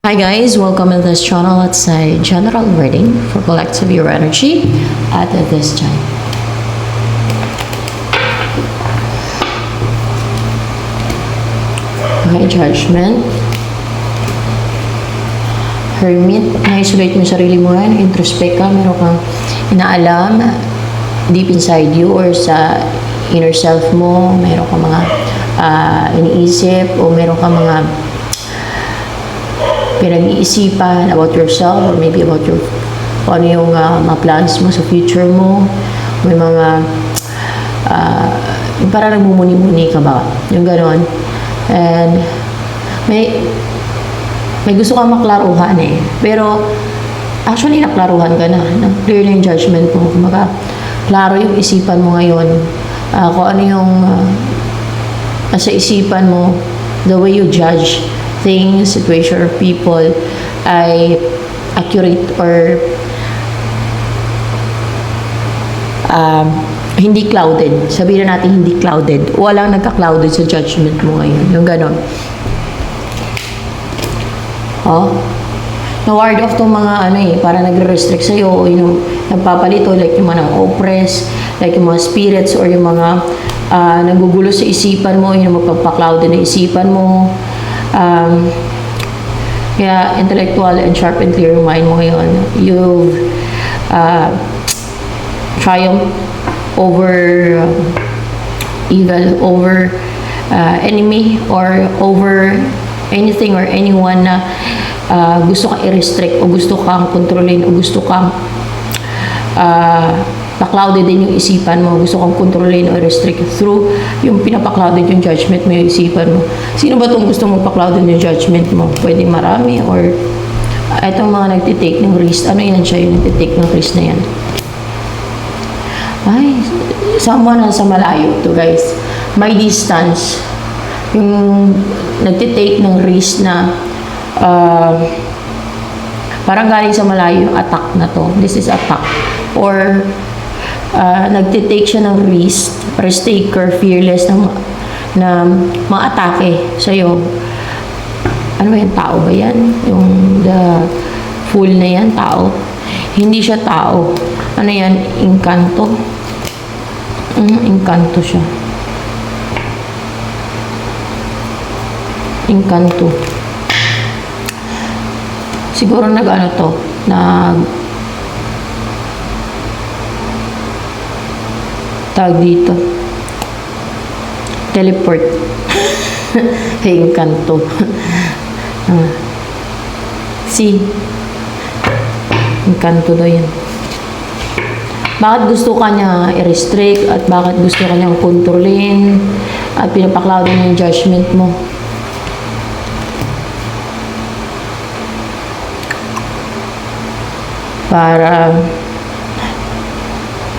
Hi guys, welcome to this channel. It's a general reading for collective your energy at this time. Okay, Judgment. Hermit, na-isolate mo yung sarili mo yan, introspect ka, meron kang inaalam deep inside you or sa inner self mo, meron kang mga iniisip o meron kang mga pinag-iisipan about yourself or maybe about your ano yung mga plans mo sa future mo. May mga yung parang nagmumuni-muni ka ba? Yung gano'n. And may gusto kang maklaruhan eh. Pero actually naklaruhan ka na. Clear na yung judgment mo. Kumbaga, klaro yung isipan mo ngayon. Kung ano yung nasa isipan mo, the way you judge things, situation, or people ay accurate or hindi clouded. Sabihin na natin hindi clouded. Walang nagka-clouded sa judgment mo ngayon. Yung ganon. Oh? Na-ward off tong mga para nagre-restrict sa'yo o yung nagpapalito like yung mga oppress, like yung mga spirits or yung mga nagugulo sa isipan mo, yung magpapaklouded na isipan mo. Kaya intellectual and sharp and clear yung mind mo ngayon. You've triumphed over evil, over enemy, or over anything or anyone na gusto kang i-restrict o gusto kang kontrolin o gusto kang pa-clouded din yung isipan mo, gusto kang kontrolin o restrict through yung pinapa-clouded yung judgment mo, yung isipan mo. Sino ba itong gusto mong pa-clouded yung judgment mo? Pwede marami or itong mga nagtitake ng risk. Ano yan siya yung nagtitake ng risk na yan? Ay, someone nasa malayo to guys. May distance. Yung nagtitake ng risk na parang galing sa malayo yung attack na to. This is attack. Or nagtitake siya ng risk, risk taker, fearless na ma-atake sa'yo. Ano ba yung tao ba yan? Yung the fool na yan, tao? Hindi siya tao. Ano yan? Inkanto? Inkanto siya. Inkanto. Siguro nag-ano to, tawag dito, teleport. Hey, Encanto. Si Encanto daw yan. Bakit gusto ka niya i-restrict at bakit gusto ka niyang kontrolin at pinapaklawin niya yung judgment mo? Para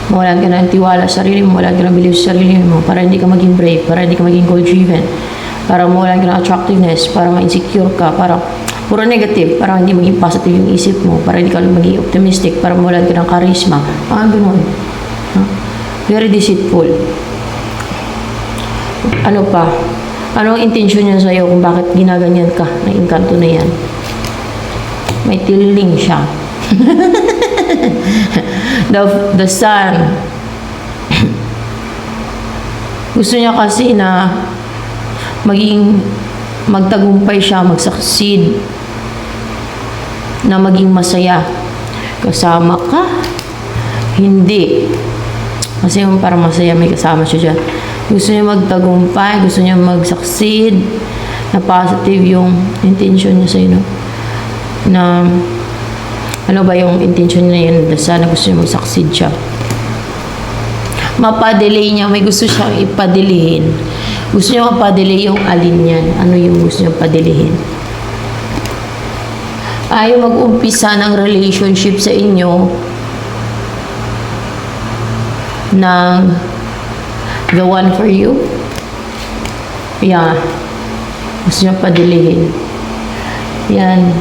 mawalan ka ng tiwala sa sarili mo, mawalan ka ng belief sa sarili mo, para hindi ka maging brave, para hindi ka maging goal-driven, para mawalan ka ng attractiveness, para ma-insecure ka, para puro negative, para hindi maging positive yung isip mo, para hindi ka maging optimistic, para mawalan ka ng charisma. Ganun. Very deceitful. Ano pa? Ano ang intention niya sa'yo kung bakit ginaganyan ka ng inkanto na yan? May tiling siya. the sun. Gusto niya kasi na magtagumpay siya, mag-succeed, na maging masaya. Kasama ka? Hindi. Kasi yung parang masaya, may kasama siya dyan. Gusto niya magtagumpay, gusto niya mag-succeed, na positive yung intention niya sa'yo, no? Na ano ba yung intention niya yun? Sana gusto niya mag-succeed siya. Mapadelay niya. May gusto siyang ipadilihin. Gusto niya mapadelay yung alin yan. Ano yung gusto niya padilihin? Ayaw mag-umpisa ng relationship sa inyo ng the one for you. Yeah. Gusto niya padilihin. Yan.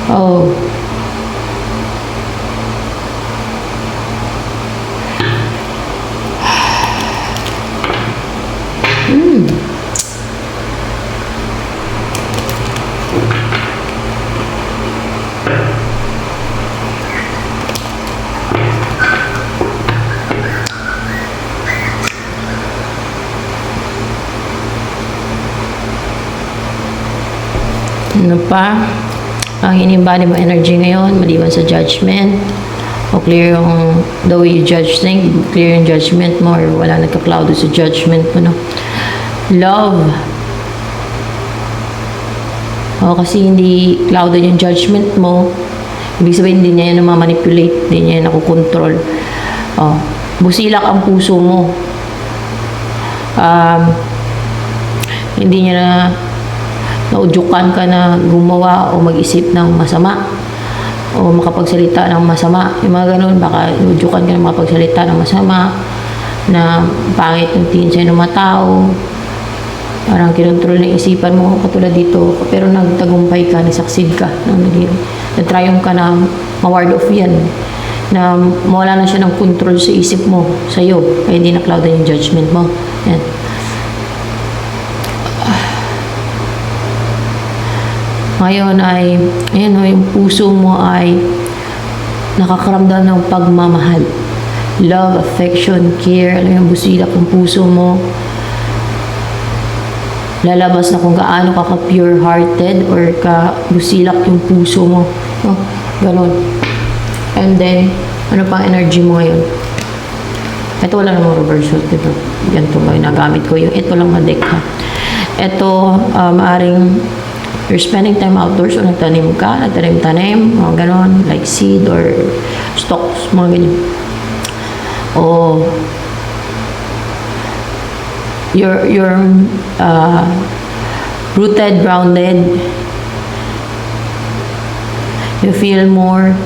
Oh. Ano pa? Ang in-embody mo energy ngayon, maliban sa judgment, o clear yung the way you judge things, clear yung judgment mo, or wala nagka-cloud sa judgment mo, no? Love. O, kasi hindi clouded yung judgment mo, ibig sabihin, hindi niya yan namamanipulate, hindi niya yan nakukontrol. O, busilak ang puso mo. Hindi niya na naudyukan ka na gumawa o mag-isip ng masama o makapagsalita ng masama. Yung mga ganun, baka naudyukan ka na makapagsalita ng masama, na pangit yung tingin sa'yo ng mga tao, parang kinontrol na isipan mo, katulad dito, pero nagtagumpay ka, nag-succeed ka, nag-triumph ka na ma-ward off yan, na mawala na siya ng control sa isip mo, sa'yo, kaya hindi na-clouded yung judgment mo. Yan. Ngayon ay, ayun o, yung puso mo ay nakakaramdam ng pagmamahal. Love, affection, care, alam yung busilak ng puso mo. Lalabas na kung gaano ka ka-pure-hearted or ka-busilak yung puso mo. No? Ganon. And then, ano pang energy mo ngayon? Ito wala namang reversal, diba? Ganito ba yung nagamit ko. Yung ito lang na deck, ha? Ito, maaring you're spending time outdoors o nagtanim ka, nagtanim-tanim, mga ganon, like seed or stalks, mga ganyan. O you're rooted, grounded, you feel more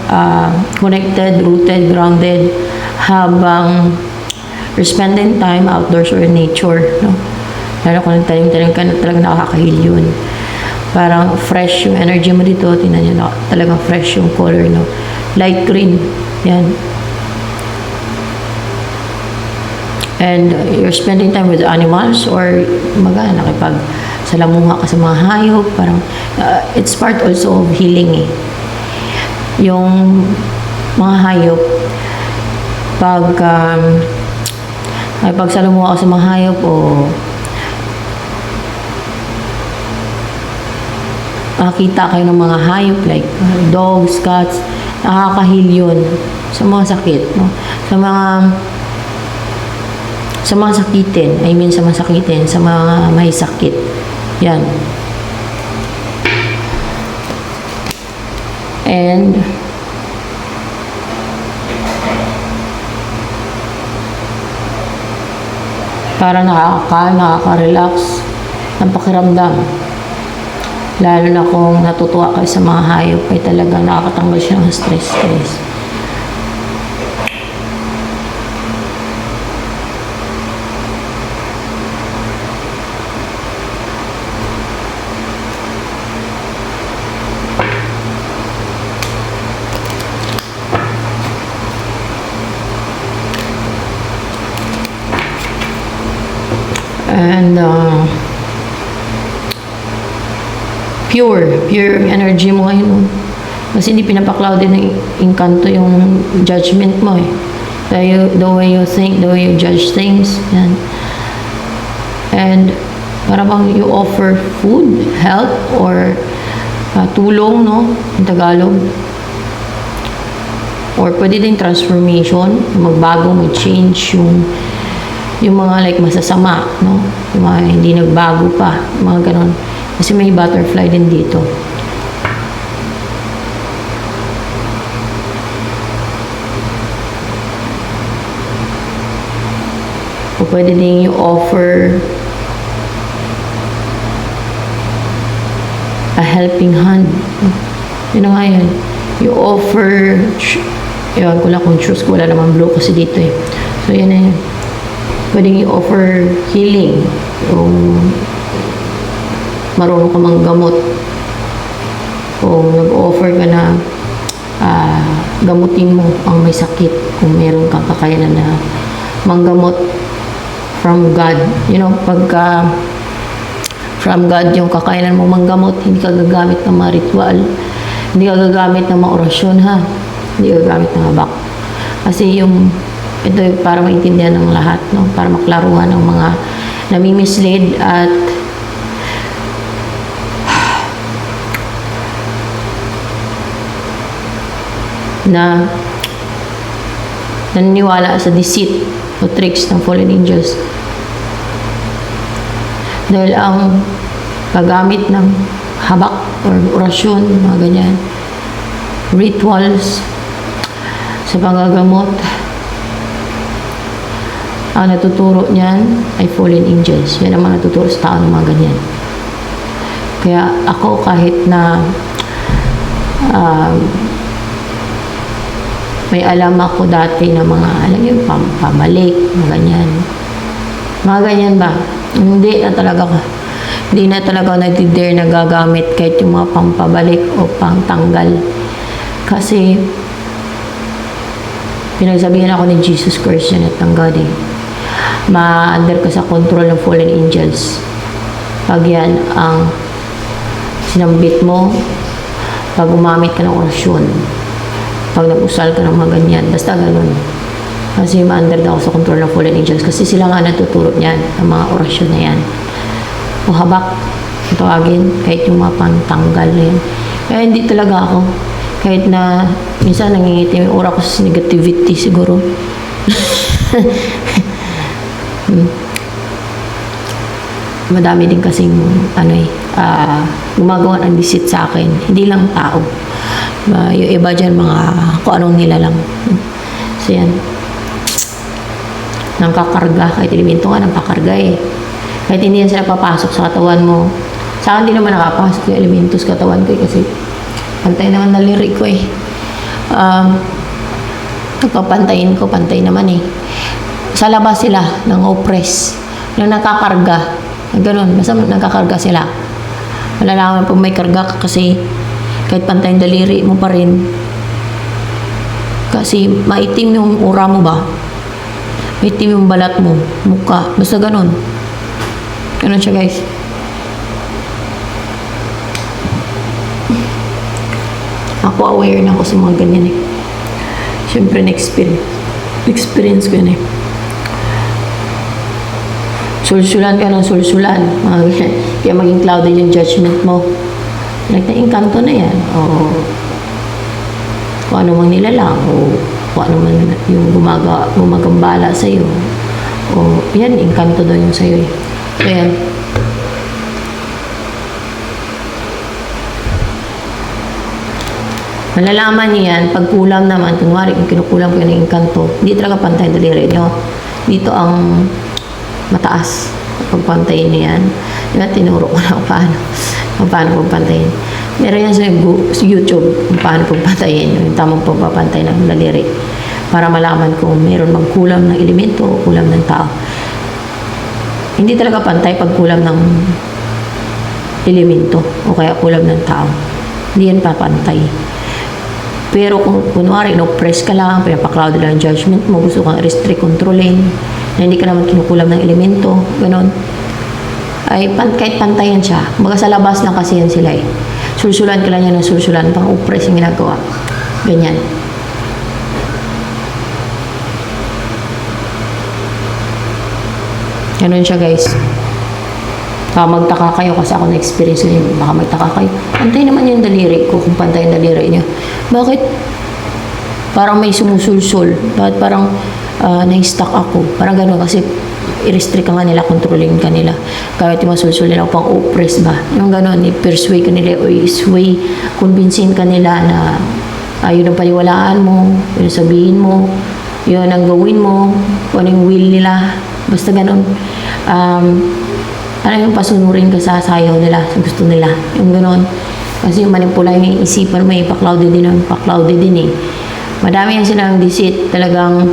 connected, rooted, grounded, habang you're spending time outdoors or in nature, no? Lalo kung nagtanim-tanim ka, talagang nakakahil yun. Parang fresh yung energy mo dito. Tingnan nyo na, talagang fresh yung color, no? Light green. Yan. And you're spending time with animals or nakipag-salamuha ka sa mga hayop. Parang, it's part also of healing, eh. Yung mga hayop, pag nakipag-salamuha ka sa mga hayop o makakita kayo ng mga hayop like dogs, cats, nakaka-heal yun sa mga sakit, no? Sa mga sakitin, sa mga sakitin, sa mga may sakit. Yan. And para nakaka-relax ng pakiramdam. Lalo na kung natutuwa kayo sa mga hayop, ay talaga nakakatanggal siya ng stress, guys. And pure energy mo ngayon. Kasi hindi pinapaklouded ng inkanto yung judgment mo, eh. The way you think, the way you judge things. Yan. And parang you offer food, help, or tulong, no? In Tagalog. Or pwede din transformation, magbago, mag-change yung mga like masasama, no? Yung mga hindi nagbago pa, mga ganon. Kasi may butterfly din dito. O pwede din you offer a helping hand. Yun na nga yun. You offer, yun ko lang kung choose ko, wala namang blue kasi dito, eh. So yun na yun. Pwede you offer healing. Yung marunong ka manggamot o nag-offer ka na gamutin mo ang may sakit kung meron kang kakayanan na manggamot from God. You know, pagka from God yung kakayanan mo manggamot, hindi ka gagamit ng mga ritual, hindi ka gagamit ng mga orasyon, ha? Hindi ka gagamit ng habak. Kasi ito para maintindihan ng lahat, no? Para maklaruhan ng mga nami-mislead at na naniniwala sa deceit o tricks ng fallen angels. Dahil ang paggamit ng habak or orasyon, mga ganyan, rituals sa panggagamot, ang natuturo niyan ay fallen angels. Yan ang mga natuturo sa tao ng mga ganyan. Kaya ako kahit na may alam ako dati na mga, alam yun, pamalik, mga ganyan. Mga ganyan ba? Hindi na talaga nagdi-dare na gagamit kahit yung mga pampabalik o pangtanggal. Kasi, pinagsabihan ako ni Jesus Christ yan at ng God eh. Ma-under ka sa control ng fallen angels. Pag yan ang sinambit mo, pag umamit ka ng orasyon, pag nag-usal ka ng mga ganyan, basta ganun. Kasi ma-under daw sa control ng fallen angels kasi sila nga natuturo niyan, ang mga orasyon na yan. O habak, tawagin, kahit yung mga pantanggal na yan. Kaya hindi talaga ako. Kahit na minsan nangingitim yung aura ko sa negativity siguro. Madami din kasing gumagawa ng deceit sa akin. Hindi lang tao. Yung iba dyan, mga kung anong nila lang. So yan. Nangkakarga. Kahit elemento nga, nangkakarga eh. Kahit hindi yan sila papasok sa katawan mo. Sa akin, hindi naman nakapasok yung elemento sa katawan ko eh, kasi pantay naman na lirik ko eh. Pagkapantayin ko, pantay naman eh. Sa labas sila, nang oppress. Nang nakakarga. Ganun, basta nakakarga sila. Malalaman pag may karga ka kasi kahit pantay yung daliri mo pa rin. Kasi maitim yung ura mo ba? Maitim yung balat mo, mukha. Basta ganun. Ganun siya guys. Ako aware na ako sa mga ganyan eh. Siyempre na-experience ko yun eh. Sulsulan ka ng sulsulan. Kaya maging clouded yung judgment mo. Na-inkanto na yan. O kung ano mang nilalang. O kung ano man yung gumagambala sa'yo. O yan, inkanto doon yung sa'yo eh. So yan. Malalaman niyo yan, pag kulam naman, kunwari kung kinukulam ko yung inkanto, hindi talaga pantay daliri nyo. Dito ang mataas. Pagpantayin niyo yan. Diba, tinuro ko na kung paano pagpantayin. Meron yan sa YouTube kung paano pagpantayin, yung tamang pagpapantay ng daliri. Para malaman kung meron magkulam ng elemento o kulam ng tao. Hindi talaga pantay pag kulam ng elemento o kaya kulam ng tao. Hindi yan papantay. Pero kung kunwari, no-press ka lang, pinapakloud lang ang judgment mo, gusto kang restrict, controlin, na hindi ka naman kinukulam ng elemento, ganon, ay kahit pantayan siya. Baga sa labas lang kasi yan sila eh. Sulsulan ka lang yan ng sulsulan, pang oppress yung ginagawa. Ganyan. Ganon siya guys. Baka magtaka kayo kasi ako na-experience ko yun. Baka magtaka kayo. Pantay naman yung daliri ko kung pantay yung daliri niya. Bakit? Parang may sumusulsul. Bakit parang na-stuck ako? Parang gano'n kasi i-restrict ka nga nila, controlling ka nila. Kahit yung masulsul nila pang oppress ba? Yung gano'n, i-persuade ka nila o i-sway, convincein ka nila na yun ang paniwalaan mo, yun ang sabihin mo, yun ang gawin mo, kung ano yung will nila. Basta gano'n. Ano yung pasunurin ka sa sayaw nila, sa gusto nila. Yung gano'n. Kasi yung manipula yung isipan mo, pa-clouded din eh. Madami yan silang deceit. Talagang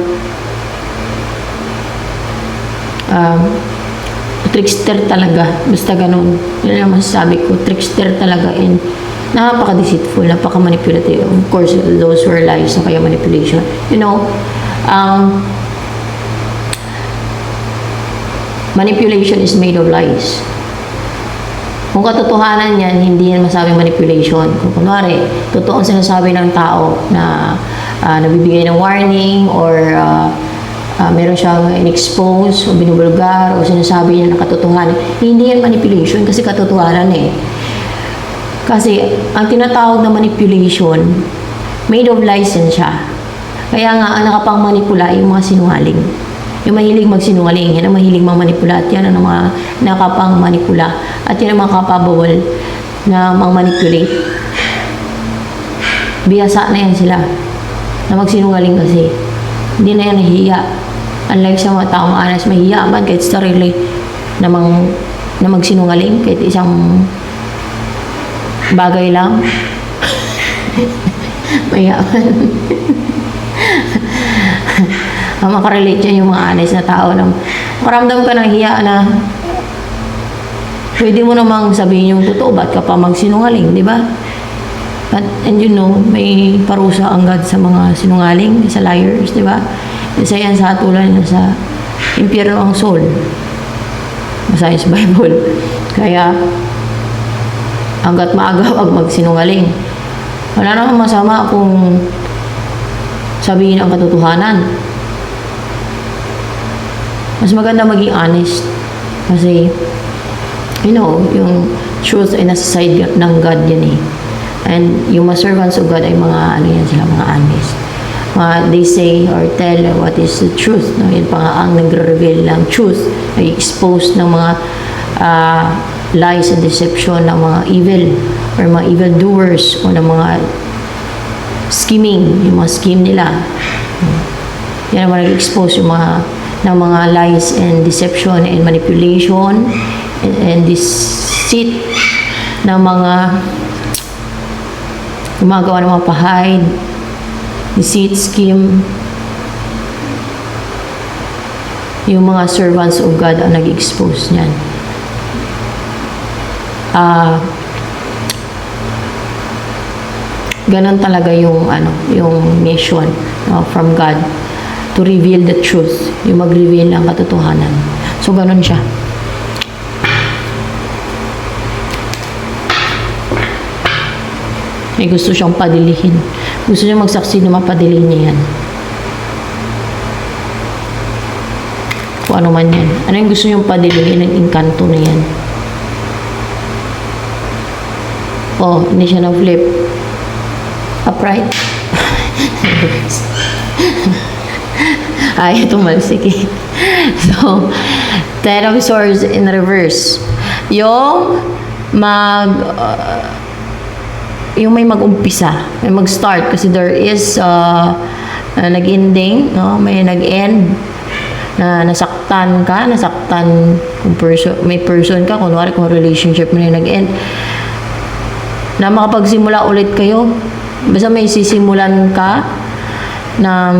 trickster talaga. Basta gano'n. Yun ang masasabi ko. Trickster talaga and napaka-deceitful, napaka-manipulative. Of course, those were lies o kaya manipulation. You know, manipulation is made of lies. Kung katotohanan yan, hindi yan masabing manipulation. Kung kunwari, totoo ang sinasabi ng tao na nabibigay ng warning or meron siyang in-expose o binubulgar o sinasabi niya na katotohanan, hindi yan manipulation kasi katotohanan eh. Kasi ang tinatawag na manipulation made of lies yan siya. Kaya nga, ang nakapang-manipula yung mga sinungaling. Yung mahilig magsinungaling, yan ang mahilig mang-manipula at yan ang mga nakapang-manipula at yan ang mga kapabawal na mang-manipulate. Biyasa na yan sila na magsinungaling kasi. Hindi na yan nahiya. Unlike sa mga taong honest, mahiya man kahit sarili na magsinungaling kahit isang bagay lang. Mahiya man. Makarelate yan yung mga honest na tao na makaramdam ka ng hiya na pwede mo namang sabihin yung totoo, ba't ka pa magsinungaling, di ba? And you know, may parusa ang God sa mga sinungaling, sa liars, di ba? Isa yan sa hatulan na sa impyerno ang soul. Masaya sa Bible. Kaya, hanggat maaga wag magsinungaling. Wala namang masama kung sabihin ang katotohanan. Mas maganda maging honest. Kasi, you know, yung truth ay nasa side ng God yan eh. And yung mga servants of God ay mga, ano yan sila, mga honest. They say or tell what is the truth. No? Yan pa nga ang nagre-reveal ng truth. Ay expose ng mga lies and deception ng mga evil or mga evil doers o ng mga scheming, yung mga scheme nila. Yan naman nag-expose yung mga ng mga lies and deception and manipulation and deceit ng mga gumagawa ng mga pahide, deceit, scheme. Yung mga servants of God ang nag-expose niyan. Ganon talaga yung yung mission from God to reveal the truth, yung mag-reveal ng katotohanan. So ganon siya. May gusto siyang padilihin. Gusto niya magsaksi na mapadilihin niya yan. Kung ano man yan. Ano yung gusto niyang padilihin ng inkanto na yan? Oh, hindi siya na-flip. Upright. Ay, tumalsik. So, Ten of Swords in reverse. Yung yung may mag-umpisa, may mag-start kasi there is nag-ending, no? May nag-end na nasaktan kung may person ka, kunwari kung relationship mo na nag-end, na makapagsimula ulit kayo. Basta may sisimulan ka na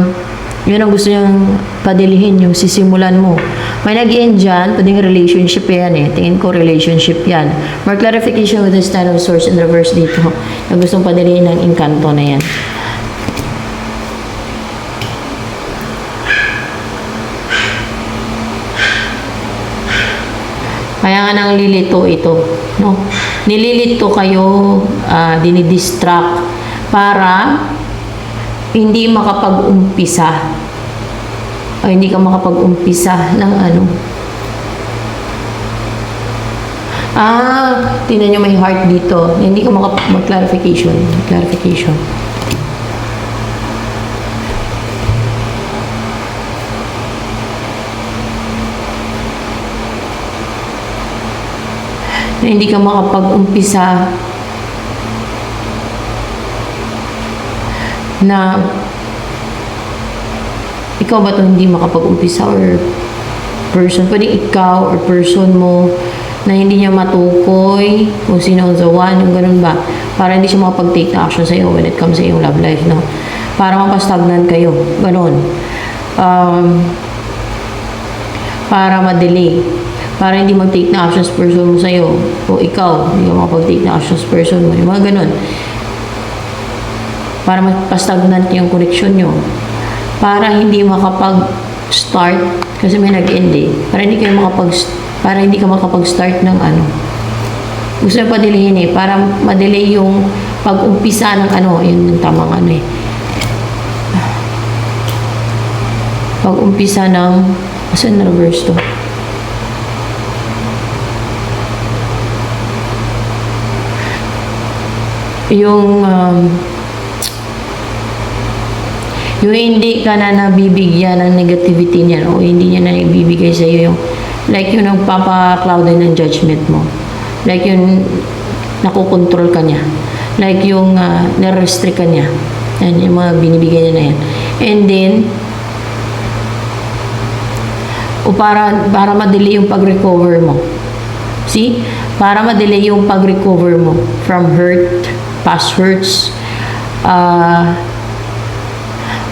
yun ang gusto niyang padilihin, yung sisimulan mo. May nag-end dyan, pwedeng relationship yan eh. Tingin ko relationship yan. More clarification with this Ten of Swords in reverse dito. Na gustong padilihin ng inkanto na yan. Kaya nga nang lilito ito. No? Nililito kayo, dinidistract para hindi makapag-umpisa o hindi ka makapag-umpisa ng tingnan nyo may heart dito. Hindi ka mag-clarification. Clarification. Na hindi ka makapag-umpisa na ikaw ba ito hindi makapag-umpisa or person, pwede ikaw or person mo na hindi niya matukoy kung sino ang the one, yung ganun ba, para hindi siya makapag-take na action sa'yo when it comes sa iyong love life, no? Para mapastagnan kayo, ganun. Para ma-delay, para hindi mag-take na actions person mo sa'yo o ikaw, hindi ka makapag-take na actions person mo, yung mga ganun. Para mapastagnan yung connection nyo. Para hindi makapag-start kasi may nag-end eh. Para hindi ka makapag-start ng gusto na padilihin eh. Para ma-delay yung pag-umpisa ng yun yung tamang eh. Pag-umpisa ng asan na reverse to? Yung Yung hindi ka na nabibigyan ng negativity niyan o hindi niya na ibibigay sa iyo yung like yung nagpapa-cloud ng judgment mo. Like yung nakokontrol ka niya. Like yung na-restrict ka niya. Yan, yung mga binibigay niya na yan. And then, para ma-delay yung pag-recover mo. See? Para ma-delay yung pag-recover mo from hurt, past hurts,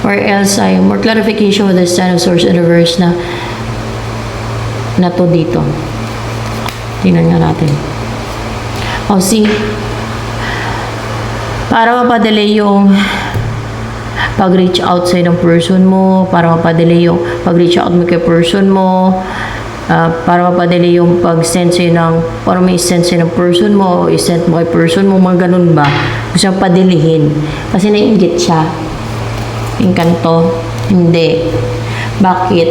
or else ay more clarification with the stand of source and reverse na to dito. Tingnan nga natin. See? Para mapadelay yung pag-reach out sa ng person mo, para mapadelay yung pag-reach out mo kay person mo, para mapadelay yung pag-send sa'yo ng, para may send sa'yo ng person mo, i-send mo kay person mo, mga ganun ba? Gusto siyang padilihin. Kasi naiingit siya. Yung kanto, hindi. Bakit?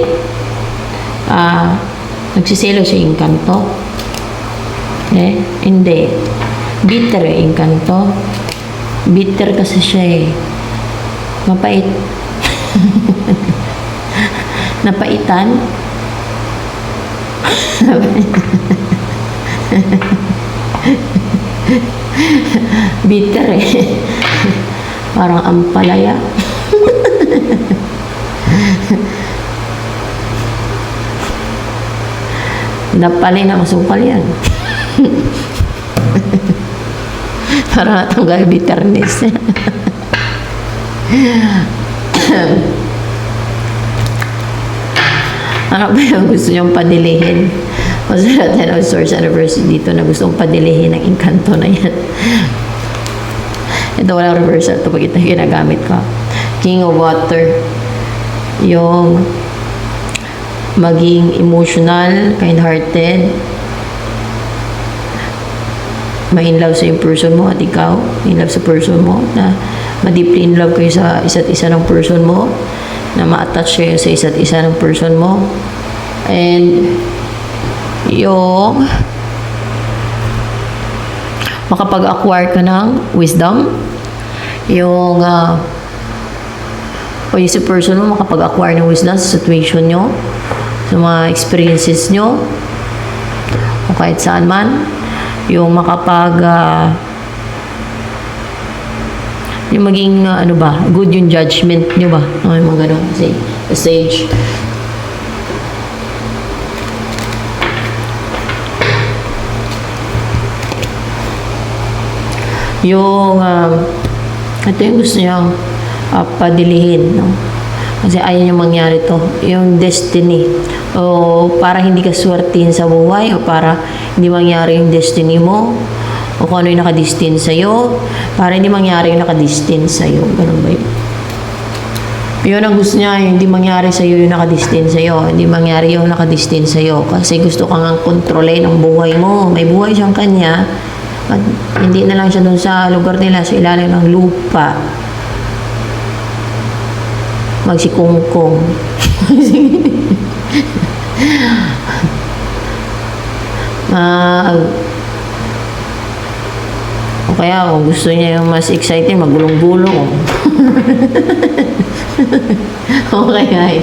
Nagsiselo siya yung kanto. Hindi. Bitter yung kanto. Bitter kasi siya mapait. Napaitan. Bitter Parang ampalaya. Napalay na masukal yan. Para matanggal bitterness. Ano ba yung gusto niyong padilihin? O sa natin ang source reverse dito na gustong padilihin ng inkanto na yan. Ito walang reversal. Ito pag ito ginagamit ko. King of Water. Yung maging emotional, kind-hearted, ma-in love sa yung person mo at ikaw, in love sa person mo, na ma-deeply in love kayo sa isa't isa ng person mo, na ma-attach kayo sa isa't isa ng person mo, and yung makapag-acquire ka ng wisdom, yung o yung si person mo makapag-acquire ng wisdom sa situation nyo, sa mga experiences nyo, o kahit saan man, yung makapag yung maging ano ba, good yung judgment nyo ba, yung mga ganun kasi sage. Yung ito yung gusto nyo padilihin, no? Kasi ayaw nyo mangyari to, yung destiny, o para hindi ka swertihin sa buhay, o para hindi mangyari yung destiny mo, o kung ano yung nakadestin sa'yo, para hindi mangyari yung nakadestin sa'yo. Ganun ba yun? Yun ang gusto niya, hindi mangyari sa'yo yung nakadestin sa'yo, hindi mangyari yung nakadestin sa'yo, kasi gusto kang kontrolin ang buhay mo. May buhay siyang kanya, at hindi na lang siya dun sa lugar nila, sa ilalim ng lupa, magsikungkong. O kaya kung gusto niya yung mas exciting, magulong-gulong. Okay ay.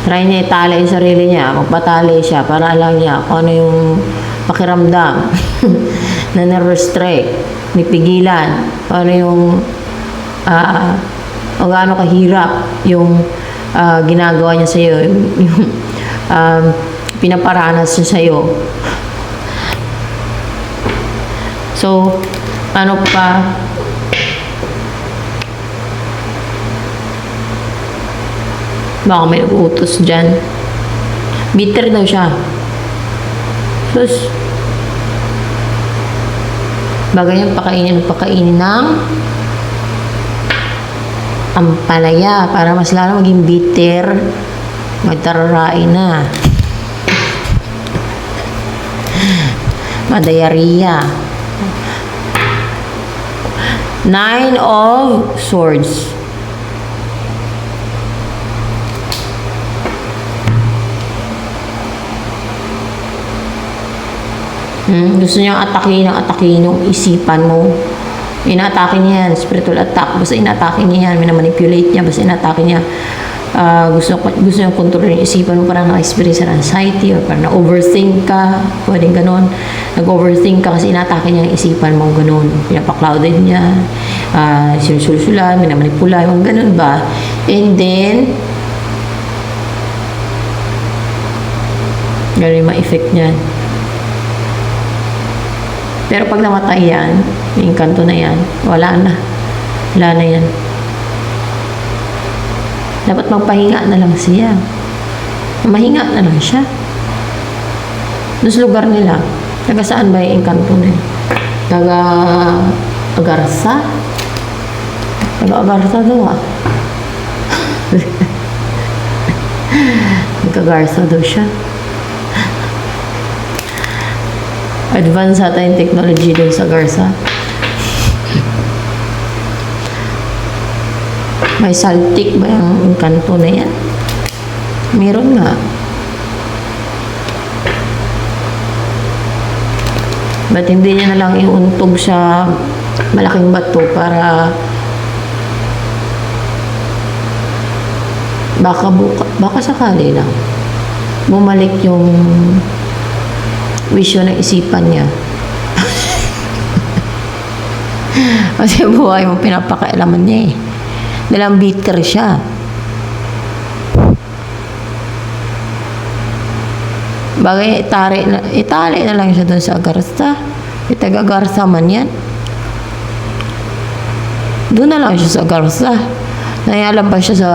Try niya itali yung sarili niya, magpatali siya para alam niya kung ano yung pakiramdam na na-restrict, nipigilan, kung ano yung o gaano kahirap yung ginagawa niya sa'yo, yung pinaparanas niya sa'yo. So, ano pa? Baka may utos dyan. Bitter daw siya. Sus. Bagay yung pakainin ng ampalaya para mas lalo maging bitter, magtararai na, madayariya. 9 of Swords. Gusto niyang atakin yung isipan mo, Inaatake niya yan, spiritual attack. Basta inaatake niya yan, minamanipulate niya, basta inaatake niya. Gusto niya kontrolin yung isipan mo, parang na-experience ng anxiety or parang na-overthink ka, pwedeng ganon. Nag-overthink ka kasi inaatake niya yung isipan mo, ganon. Pinapaklouded niya, sinusulsulan, minamanipula, yung ganon ba. And then, ganon yung ma-effect niyan. Pero pag namatay yan, yung kanto na yan, wala na. Wala na yan. Dapat magpahinga na lang siya. Mahinga na lang siya. Doon sa lugar nila, taga saan ba yung kanto na yun? Taga Agarsa? Taga Agarsa daw Taga Agarsa daw siya. Advance ata yung technology doon sa Garza. May saltik ba yung kanto na yan? Meron nga. Ba't hindi niya na lang iuntog sa malaking bato para baka sakali lang bumalik yung wisyo ng isipan niya. Kasi buhay mo pinapakailaman niya eh. Dalang bitter siya. Bagay, itali na lang siya doon sa Agarsa. Itaga-Agarsa man yan. Doon na lang siya sa Agarsa. Nayalam pa siya sa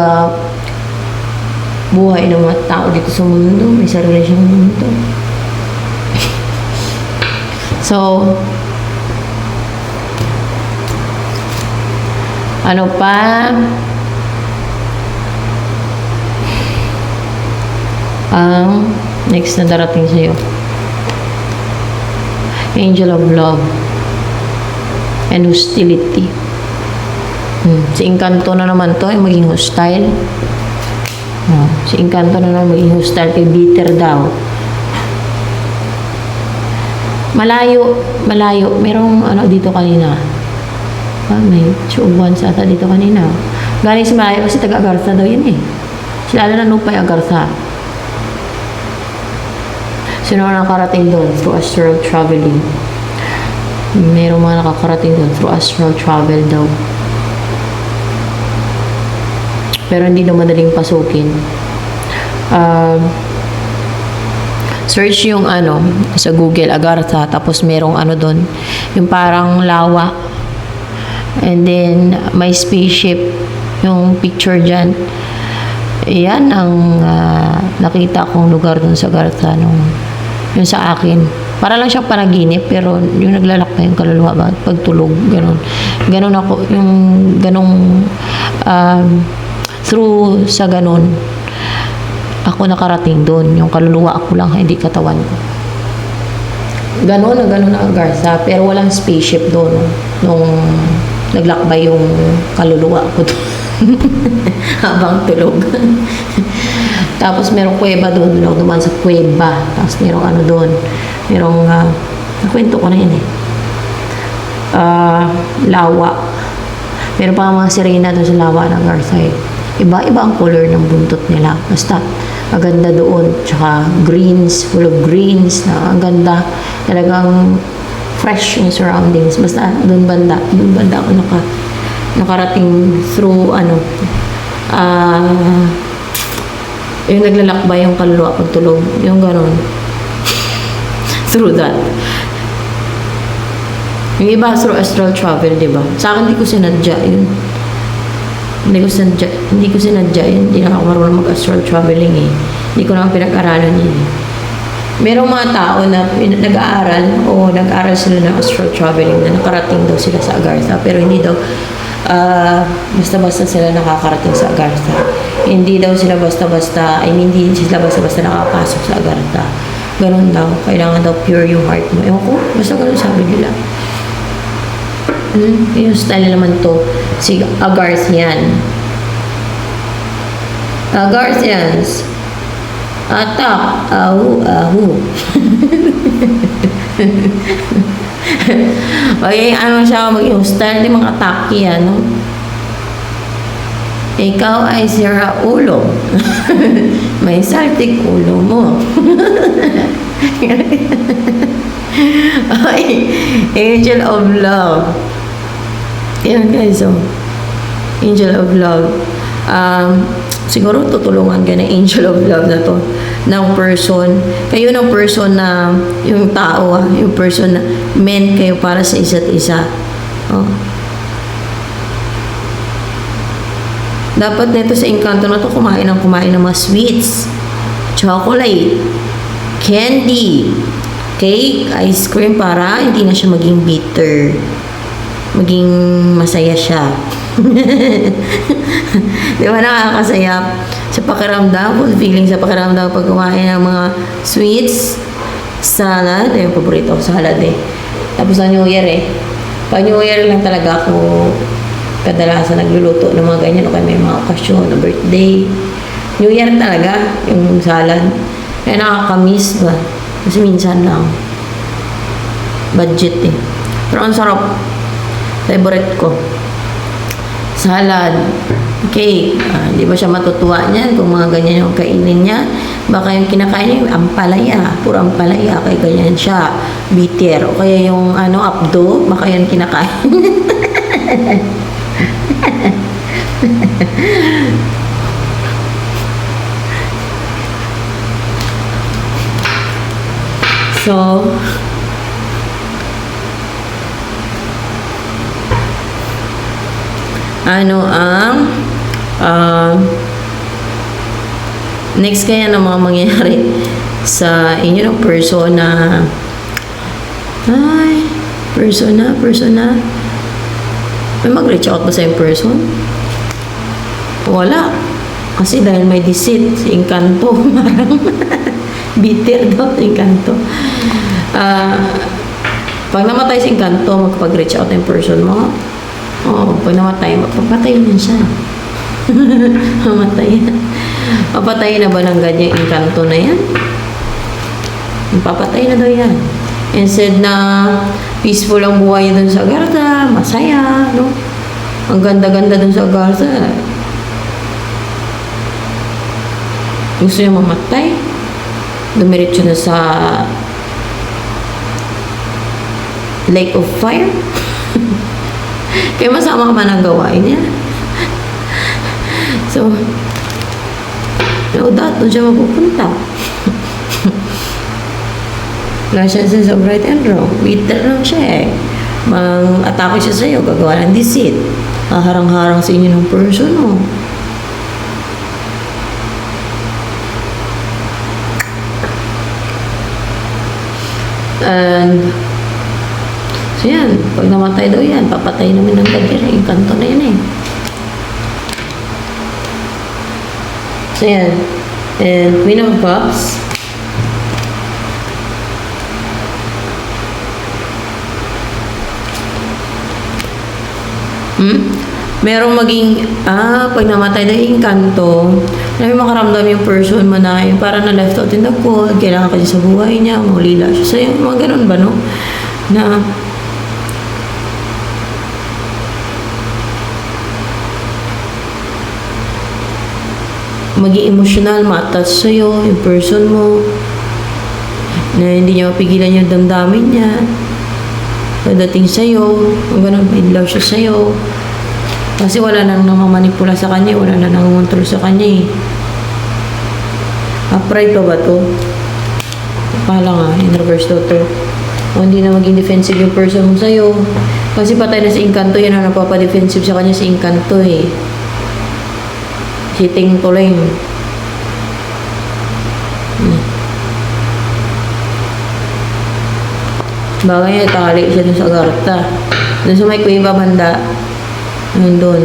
buhay ng mga tao dito sa mundo. May sarili siyang mundo. So, ano pa? Ang next na darating sa'yo. Angel of Love and Hostility. Si Encanto na naman to, yung maging hostile. Si Encanto na naman maging hostile kay bitter daw. Malayo. Merong ano dito kanina. May tsubuan sa ata dito kanina. Galing sa malayo kasi taga-Agarsa daw yun eh. Sila na Nupay Agarsa. Sino nakarating doon through astral traveling? Merong mga nakakarating doon through astral travel daw. Pero hindi na madaling pasukin. Search yung ano sa Google Agartha, tapos merong ano doon, yung parang lawa, and then may spaceship yung picture dyan. Yan ang nakita kong lugar doon sa Agartha nung yung sa akin. Para lang siyang panaginip, pero yung naglalakbay yung kaluluwa ba pagtulog, ganon ako, yung ganong through sa ganon ako nakarating doon. Yung kaluluwa ako lang, hindi katawan ko. Ganon ang Agartha, pero walang spaceship doon nung naglakbay yung kaluluwa ko doon. Habang tulog. Tapos merong kuweba doon, dumaan sa kuweba. Tapos merong ano doon, merong nakwento ko na yun eh, lawa. Meron pa mga sirena doon sa lawa ng Agartha eh. Iba-iba ang color ng buntot nila. Basta, maganda doon. Tsaka greens, full of greens. Ang ganda. Talagang fresh yung surroundings. Basta, doon banda ako nakarating through, yung naglalakbay yung kaluluwa pagtulog. Yung ganon. Through that. Yung iba through astral travel, diba? Sa akin, hindi ko sinadya yun. Hindi ko sinadya yun. Hindi na ako marunong mag-astral traveling eh. Hindi ko naman pinag-aralan yun eh. Merong mga tao na nag-aaral sila ng astral traveling na nakarating daw sila sa Agartha, pero hindi daw basta-basta sila nakakarating sa Agartha. Hindi sila basta-basta nakapasok sa Agartha. Ganun daw. Kailangan daw pure yung heart mo. Ewan ko, basta ganun sabi nila. Yung style naman to, si Agarthian. Agarthians. Atak. Ahu. Okay, ano siya, maging style ng mga taki, ano? Ikaw ay sira ulo. May saltik ulo mo. Okay, Angel of Love. Yan guys, so. Angel of Love. Siguro tutulungan ka ng Angel of Love na to ng person. Kayo ng person na yung tao, yung person na meant kayo para sa isa't isa. Oh. Dapat nito sa Encanto na to kumain ng mga sweets, chocolate, candy, cake, ice cream para hindi na siya maging bitter. Maging masaya siya. Di ba nakakasaya sa pakiramdam, feeling sa pakiramdam pag kumain ng mga sweets, salad, yung paborito ko salad eh. Tapos sa New Year eh. Pag New Year lang talaga ako kadalasan nagluluto ng mga ganyan o kaya may mga okasyon o birthday. New Year talaga yung salad. Kaya nakakamiss ba? Kasi minsan lang. Budget eh. Pero ang sarap. Favorite ko. Salad. Cake. Hindi ba siya matutuwa niyan kung mga ganyan yung kainin niya? Baka yung kinakain niya yung ampalaya. Puro ampalaya. Kaya ganyan siya. Bitter. O kaya yung abdo. Baka yan kinakain. So, next kaya ng mga mangyayari sa inyo ng persona. Persona. May mag-reach out ba sa yung person? Wala. Kasi dahil may deceit, si Encanto. Bitter daw si Encanto. Pag namatay si Encanto, magpag-reach out yung person mo. Oo, pag namatay, magpapatayin na siya. Mamatay na. Papatay na ba ng ganyang Encanto na yan? Papatay na daw yan. Instead na peaceful ang buhay dun sa Agartha, masaya, no? Ang ganda-ganda dun sa Agartha. Gusto niya mamatay? Dumiretso na sa Lake of Fire? Kaya masama ka man ang gawain niya. So, no doubt, doon siya mapupunta. Wala siya sense of right and wrong. Bitter lang siya eh. Mang-atake siya sa'yo, gagawa ng deceit. Harang-harang sa inyo ng person mo. And, so yan, pag namatay daw yan, papatay namin ng gadya. Encanto na yan eh. So yan. And Queen of Cups. Merong maging, pag namatay na yung Encanto, may makaramdam yung person mo na yung parang na left out in the cold, kailangan ka sa buhay niya, maulila siya sa'yo, mga ganun ba, no? Na, maging emotional, ma-attach sa'yo, yung person mo, na hindi niya mapigilan yung damdamin niya, pagdating sa'yo, kung ganun, in love siya sa'yo. Kasi wala nang namamanipula sa kanya, wala nang nangungontrol sa kanya eh. Pride pa ba to? Pala nga, in reverse daw to. O hindi na maging defensive yung person mo sa'yo. Kasi patay na si Encanto, yan ang napapa-defensive sa kanya si Encanto eh. Si Ting Toleng. Bagay niya, tali siya dun sa Agartha. Dun sa may Cueva banda. Doon.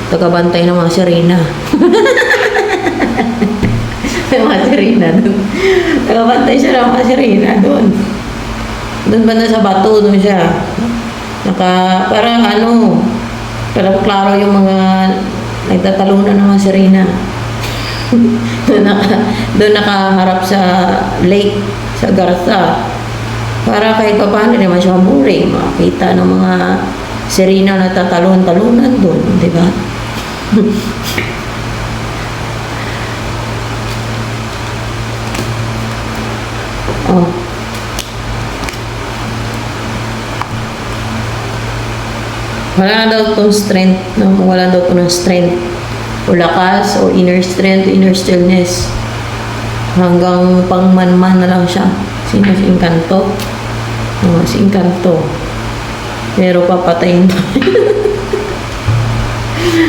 Tagabantay ng mga sirena. May mga sirena doon. Tagabantay siya ng mga sirena doon. Doon banda sa bato, doon siya. Parang parang klaro yung mga nagtatalunan ng mga sirena. doon nakaharap sa lake, sa Agartha. Para kahit pa paano naman siya boring. Makakita ng mga Serena na tatalon-talunan doon, di ba? Oh. Wala na daw itong strength, no? Wala daw ito ng strength o lakas o inner strength, inner stillness. Hanggang pangmanman na lang siya. Sino si Encanto? Oh, si Encanto. Pero papatayin tayo.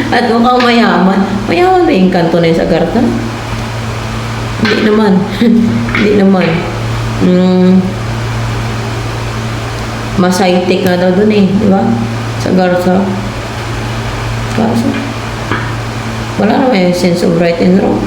At mukhang mayaman. Mayaman ba yung Encanto na yung Sagarta? Hindi naman. Hindi naman. Masaitik nga daw dun eh. Di ba? Sagarta. Kaso, wala naman yung sense of right and wrong.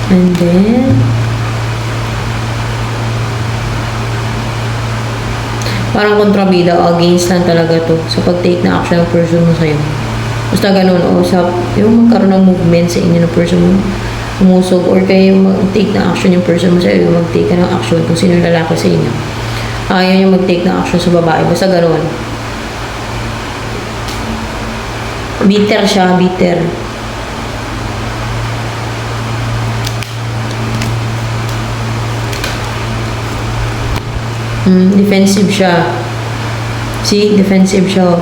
And then, parang kontrabida o against lang talaga to sa pag-take na action ng person mo sa'yo. Basta ganun, o sa yung magkaroon ng movement sa inyo ng person mo, umusog, or kayo mag-take na action yung person mo sa'yo, yung mag-take ka ng action kung sino yung lalaki sa inyo. Ayaw yung mag-take na action sa babae. Basta ganun. Bitter siya, bitter. Defensive siya. See? Defensive siya.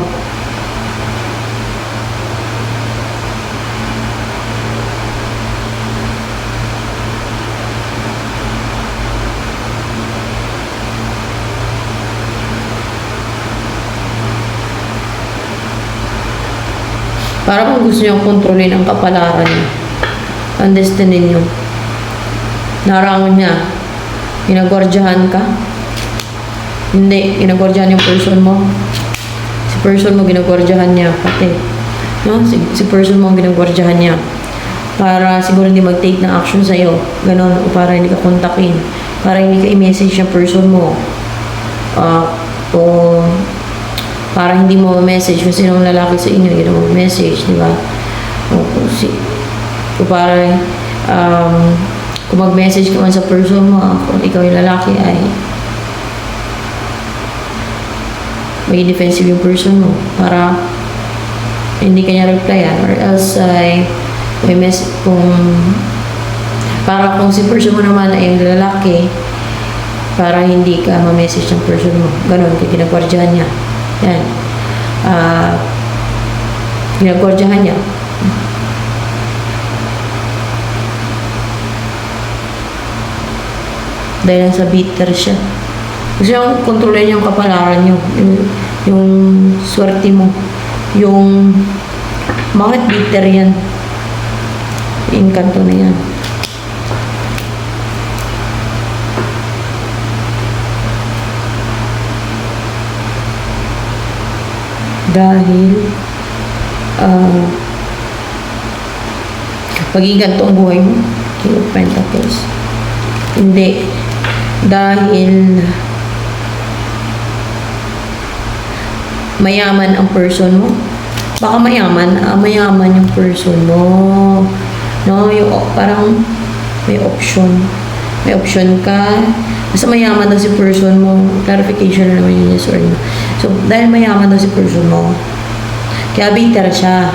Para kung gusto niyang kontrolin ang kapalaran niya. Ang destiny niyo. Narangon niya. Ginagwardyahan ka. Hindi, ginagwardyahan yung person mo. Si person mo, ginagwardyahan niya. Pati. No? Si person mo, ginagwardyahan niya. Para siguro hindi mag-take ng action sa'yo. Ganon. O para hindi ka kontakin. Para hindi ka i-message yung person mo. O para hindi mo message kung sinong lalaki sa inyo. Hindi mo message, di ba? O para kung mag-message ka man sa person mo, kung ikaw yung lalaki ay may defensive yung person mo para hindi kanya replyan, or else ay may para kung si person mo naman ay yung lalaki, para hindi ka ma-message ng person mo. Ganon, kaya ginagwardyahan niya. Yan. Ginagwardyahan niya. Dahil lang sa bitter siya. Kasi yung kontrolin yung kapalaran nyo, yung swerte mo, yung bakit bitter yan, yung Encanto na yan. Dahil maging ganito ang buhay mo, King of Pentacles. Hindi. Dahil mayaman ang person mo. Baka mayaman yung person mo. No, yung parang may option. May option ka. Basta mayaman daw si person mo. Clarification na naman yun, yes or no. So, dahil mayaman daw si person mo, kaya bitter siya.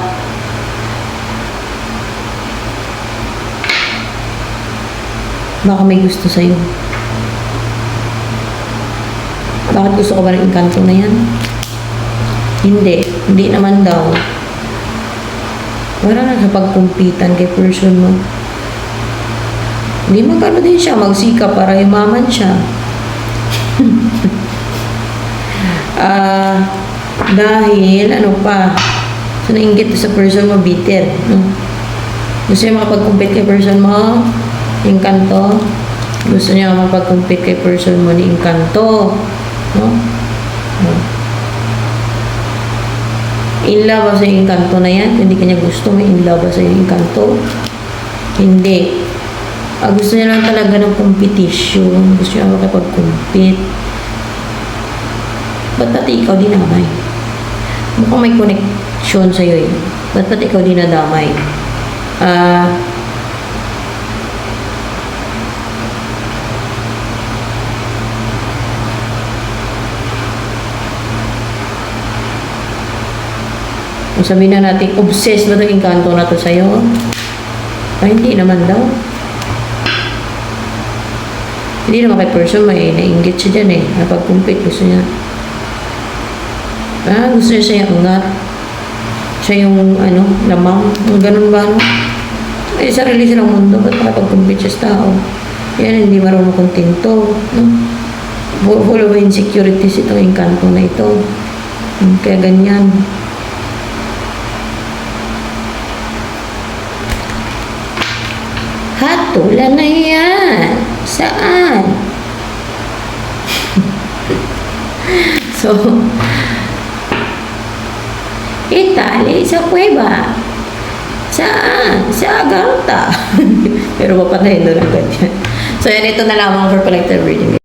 Baka may gusto sa'yo. Bakit gusto ko ba ng Encanto na yan? Hindi naman daw. Wala na sa pagkumpitan kay person mo. Hindi magkano din siya, magsika para yumaman siya. Dahil, ano pa, so nainggit sa person mo, bitter. No? Gusto niya makapag-compete kay person mo, Encanto. Gusto niya makapag-compete kay person mo ni Encanto. No? In love ba sa Encanto na yan? Hindi kanya gusto, may in love ba sa Encanto? Hindi. Gusto niya lang talaga ng competition. Gusto niya makipag-compete. Ba't pati ikaw dinamay? Mukhang may connection sa'yo eh. Ba't pati ikaw dinadamay? Kung sabihin na natin, obsessed ba itong engkanto na to sa'yo? Ay, hindi naman daw. Hindi naman kay person, may nainggit siya dyan eh. Napag-compete, gusto niya. Gusto niya siya angat. Siya yung, lamang. Ganun ba, no? Ay, sarili silang mundo. Ba't makapag-compete siya sa tao? Yan, hindi marunong kontento. No? Full of insecurities itong engkanto na ito. Kaya ganyan. Hatulan na yan. Saan? So, itali sa kuweba. Saan? Sa Agartha. Pero papatayin doon agad yan. So, yan, ito na lamang for collective reading.